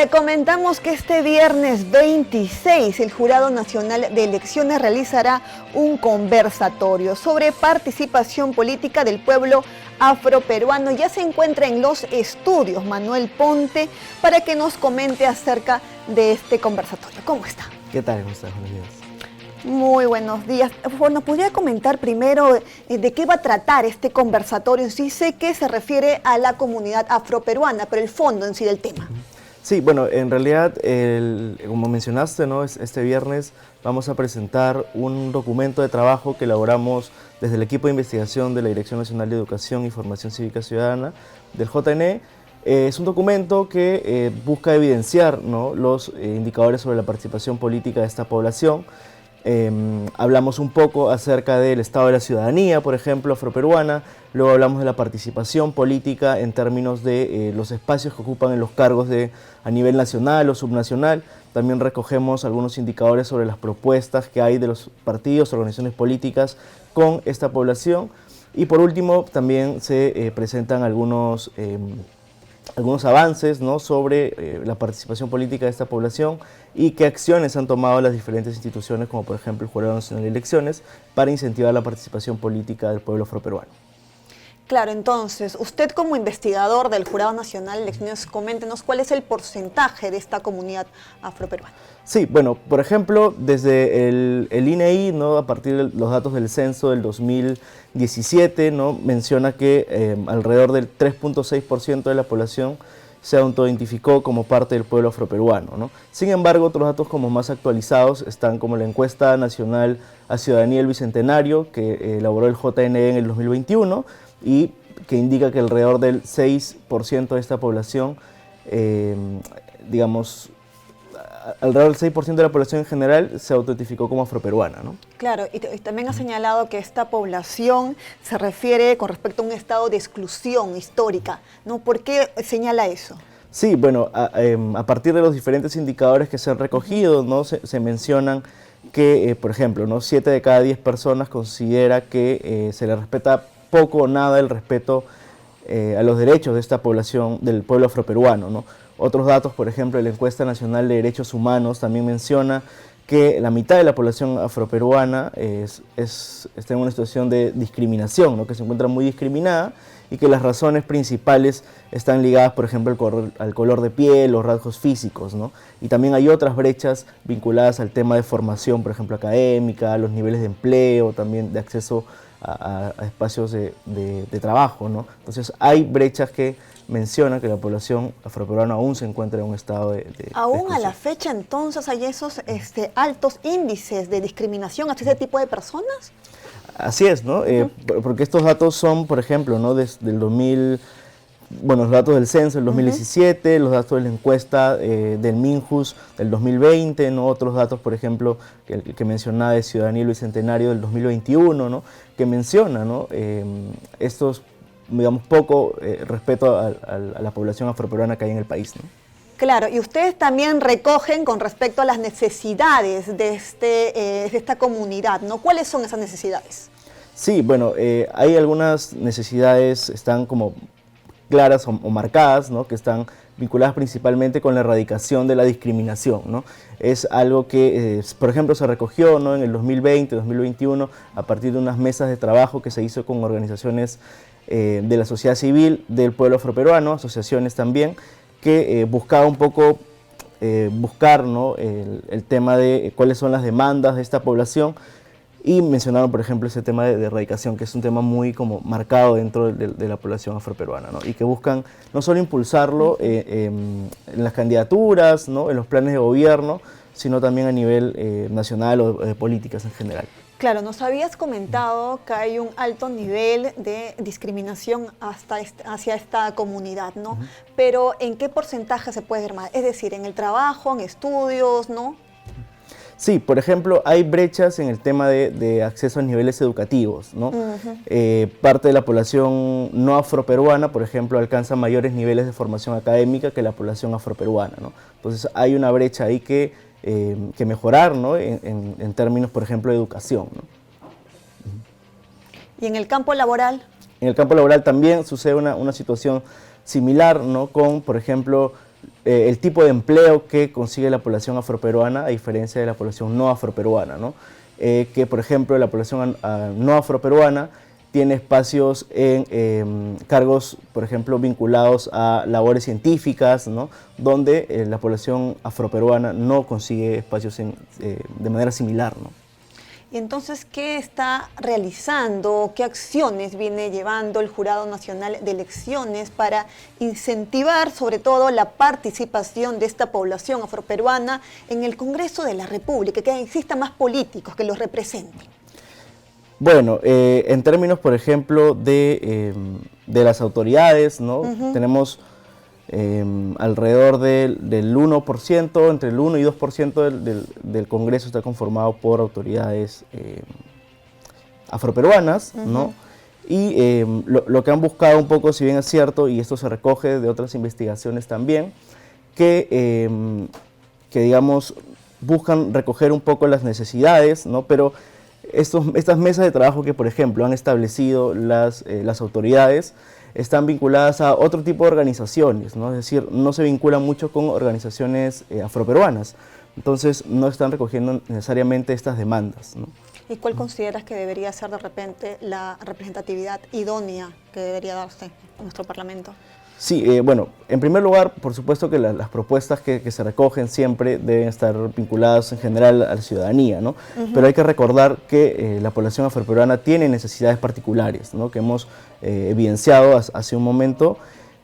Le comentamos que este viernes 26 el Jurado Nacional de Elecciones realizará un conversatorio sobre participación política del pueblo afroperuano. Ya se encuentra en los estudios Manuel Ponte para que nos comente acerca de este conversatorio. ¿Cómo está? ¿Qué tal? ¿Cómo estás? Buenos días. Muy buenos días. ¿Nos podría comentar primero de qué va a tratar este conversatorio? Sí sé que se refiere a la comunidad afroperuana, pero el fondo en sí del tema. Sí, bueno, en realidad, como mencionaste, ¿no? Este viernes vamos a presentar un documento de trabajo que elaboramos desde el equipo de investigación de la Dirección Nacional de Educación y Formación Cívica Ciudadana del JNE. Es un documento que busca evidenciar, ¿no?, los indicadores sobre la participación política de esta población. Hablamos un poco acerca del estado de la ciudadanía, por ejemplo, afroperuana. Luego hablamos de la participación política en términos de los espacios que ocupan en los cargos a nivel nacional o subnacional. También recogemos algunos indicadores sobre las propuestas que hay de los partidos, organizaciones políticas con esta población. Y por último, también se presentan algunos avances, ¿no?, sobre la participación política de esta población y qué acciones han tomado las diferentes instituciones, como por ejemplo el Jurado Nacional de Elecciones, para incentivar la participación política del pueblo afroperuano. Claro, entonces, usted como investigador del Jurado Nacional de Elecciones, coméntenos cuál es el porcentaje de esta comunidad afroperuana. Sí, bueno, por ejemplo, desde el INEI, ¿no?, a partir de los datos del censo del 2017, ¿no?, menciona que alrededor del 3.6% de la población se autoidentificó como parte del pueblo afroperuano, ¿no? Sin embargo, otros datos como más actualizados están como la encuesta nacional a ciudadanía del Bicentenario, que elaboró el JNE en el 2021 y que indica que alrededor del 6% de esta población, alrededor del 6% de la población en general se autoidentificó como afroperuana, ¿no? Claro, y también ha señalado que esta población se refiere con respecto a un estado de exclusión histórica, ¿no? ¿Por qué señala eso? Sí, bueno, a partir de los diferentes indicadores que se han recogido, ¿no?, se mencionan que, por ejemplo, ¿no?, 7 de cada 10 personas considera que se le respeta poco o nada el respeto a los derechos de esta población, del pueblo afroperuano, ¿no? Otros datos, por ejemplo, la Encuesta Nacional de Derechos Humanos también menciona que la mitad de la población afroperuana está en una situación de discriminación, ¿no?, que se encuentra muy discriminada y que las razones principales están ligadas, por ejemplo, al color de piel, los rasgos físicos, ¿no? Y también hay otras brechas vinculadas al tema de formación, por ejemplo, académica, los niveles de empleo, también de acceso a espacios de trabajo, ¿no? Entonces hay brechas que mencionan que la población afroperuana aún se encuentra en un estado de aún a la fecha, entonces, hay esos altos índices de discriminación hacia ese tipo de personas. Así es, ¿no? Porque estos datos son, por ejemplo, ¿no?, desde el 2000, bueno, los datos del censo del 2017, los datos de la encuesta del MINJUS del 2020, ¿no?, otros datos, por ejemplo, que mencionaba de Ciudadanía y Bicentenario del 2021, ¿no?, que menciona, ¿no?, estos, digamos, poco respeto a la población afroperuana que hay en el país, ¿no? Claro, y ustedes también recogen con respecto a las necesidades de esta comunidad, ¿no? ¿Cuáles son esas necesidades? Sí, bueno, hay algunas necesidades, están como claras o marcadas, ¿no?, que están vinculadas principalmente con la erradicación de la discriminación, ¿no? Es algo que, por ejemplo, se recogió, ¿no?, en el 2020, 2021, a partir de unas mesas de trabajo que se hizo con organizaciones de la sociedad civil del pueblo afroperuano, asociaciones también, que buscaba un poco buscar, ¿no?, el tema de cuáles son las demandas de esta población, y mencionaron, por ejemplo, ese tema de erradicación, que es un tema muy como marcado dentro de la población afroperuana, ¿no?, y que buscan no solo impulsarlo en las candidaturas, ¿no?, en los planes de gobierno, sino también a nivel nacional o de políticas en general. Claro, nos habías comentado que hay un alto nivel de discriminación hacia esta comunidad, ¿no? Pero ¿en qué porcentaje se puede ver más? Es decir, ¿en el trabajo, en estudios, no? Sí, por ejemplo, hay brechas en el tema de acceso a niveles educativos, ¿no? Parte de la población no afroperuana, por ejemplo, alcanza mayores niveles de formación académica que la población afroperuana, ¿no? Entonces hay una brecha ahí que mejorar, ¿no?, en términos, por ejemplo, de educación, ¿no? ¿Y en el campo laboral? En el campo laboral también sucede una situación similar, ¿no?, con, por ejemplo, el tipo de empleo que consigue la población afroperuana a diferencia de la población no afroperuana, ¿no? Que por ejemplo la población no afroperuana tiene espacios en cargos, por ejemplo, vinculados a labores científicas, ¿no? Donde la población afroperuana no consigue espacios de manera similar, ¿no? Y entonces, ¿qué está realizando, qué acciones viene llevando el Jurado Nacional de Elecciones para incentivar sobre todo la participación de esta población afroperuana en el Congreso de la República, que existan más políticos que los representen? Bueno, en términos, por ejemplo, de las autoridades, ¿no? Tenemos alrededor del 1%, entre el 1 y 2% del Congreso está conformado por autoridades afroperuanas, ¿no? Y lo que han buscado un poco, si bien es cierto, y esto se recoge de otras investigaciones también, que digamos, buscan recoger un poco las necesidades, ¿no? Pero estas mesas de trabajo que, por ejemplo, han establecido las autoridades, están vinculadas a otro tipo de organizaciones, ¿no? Es decir, no se vinculan mucho con organizaciones afroperuanas, entonces no están recogiendo necesariamente estas demandas, ¿no? ¿Y cuál consideras que debería ser de repente la representatividad idónea que debería darse en nuestro Parlamento? Sí, bueno, en primer lugar, por supuesto que las propuestas que se recogen siempre deben estar vinculadas en general a la ciudadanía, ¿no? Pero hay que recordar que la población afroperuana tiene necesidades particulares, ¿no? Que hemos evidenciado hace un momento.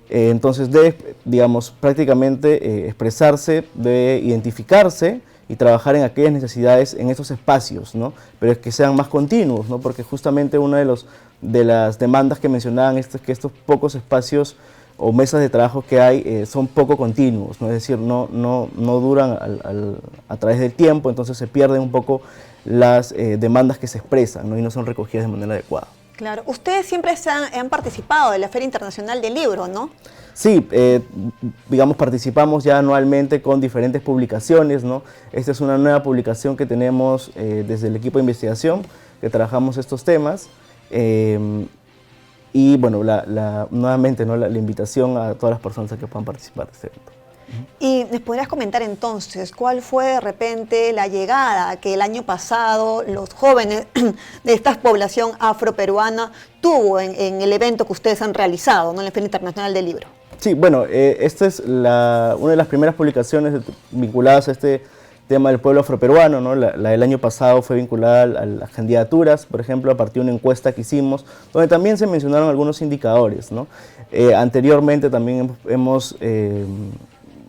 Entonces debe, digamos, prácticamente expresarse, debe identificarse y trabajar en aquellas necesidades en esos espacios, ¿no? Pero es que sean más continuos, ¿no? Porque justamente una de las demandas que mencionaban es que estos pocos espacios o mesas de trabajo que hay son poco continuos, ¿no? Es decir, no duran a través del tiempo, entonces se pierden un poco las demandas que se expresan, ¿no? Y no son recogidas de manera adecuada. Claro, ustedes siempre han participado de la Feria Internacional del Libro, ¿no? Sí, digamos, participamos ya anualmente con diferentes publicaciones, ¿no? Esta es una nueva publicación que tenemos desde el equipo de investigación, que trabajamos estos temas. Y bueno, nuevamente, ¿no? la invitación a todas las personas a que puedan participar de este evento. ¿Y nos podrías comentar entonces cuál fue de repente la llegada que el año pasado los jóvenes de esta población afroperuana tuvo en el evento que ustedes han realizado, ¿no? En la Feria Internacional del Libro? Sí, bueno, esta es una de las primeras publicaciones vinculadas a este tema del pueblo afroperuano, ¿no? La del año pasado fue vinculada a las candidaturas, por ejemplo, a partir de una encuesta que hicimos, donde también se mencionaron algunos indicadores, ¿no? Anteriormente también hemos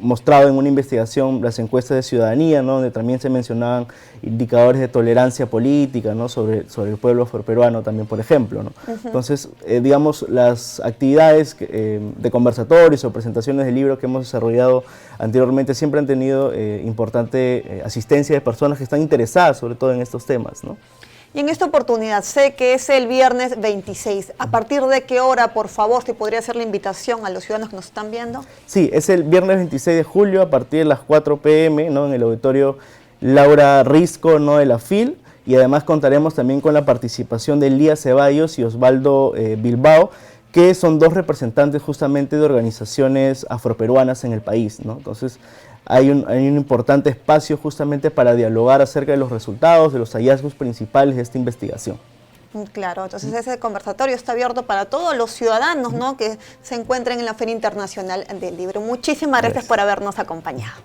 mostrado en una investigación las encuestas de ciudadanía, ¿no? Donde también se mencionaban indicadores de tolerancia política, ¿no? sobre el pueblo afroperuano también, por ejemplo, ¿no? Entonces, digamos, las actividades de conversatorios o presentaciones de libros que hemos desarrollado anteriormente siempre han tenido importante asistencia de personas que están interesadas sobre todo en estos temas, ¿no? Y en esta oportunidad, sé que es el viernes 26. ¿A partir de qué hora, por favor, se podría hacer la invitación a los ciudadanos que nos están viendo? Sí, es el viernes 26 de julio a partir de las 4 p.m., ¿no? En el auditorio Laura Risco, ¿no? De la FIL. Y además contaremos también con la participación de Elías Ceballos y Osvaldo Bilbao, que son dos representantes justamente de organizaciones afroperuanas en el país, ¿no? Entonces, hay un importante espacio justamente para dialogar acerca de los resultados, de los hallazgos principales de esta investigación. Claro, entonces ese conversatorio está abierto para todos los ciudadanos, ¿no? Que se encuentren en la Feria Internacional del Libro. Muchísimas gracias por habernos acompañado.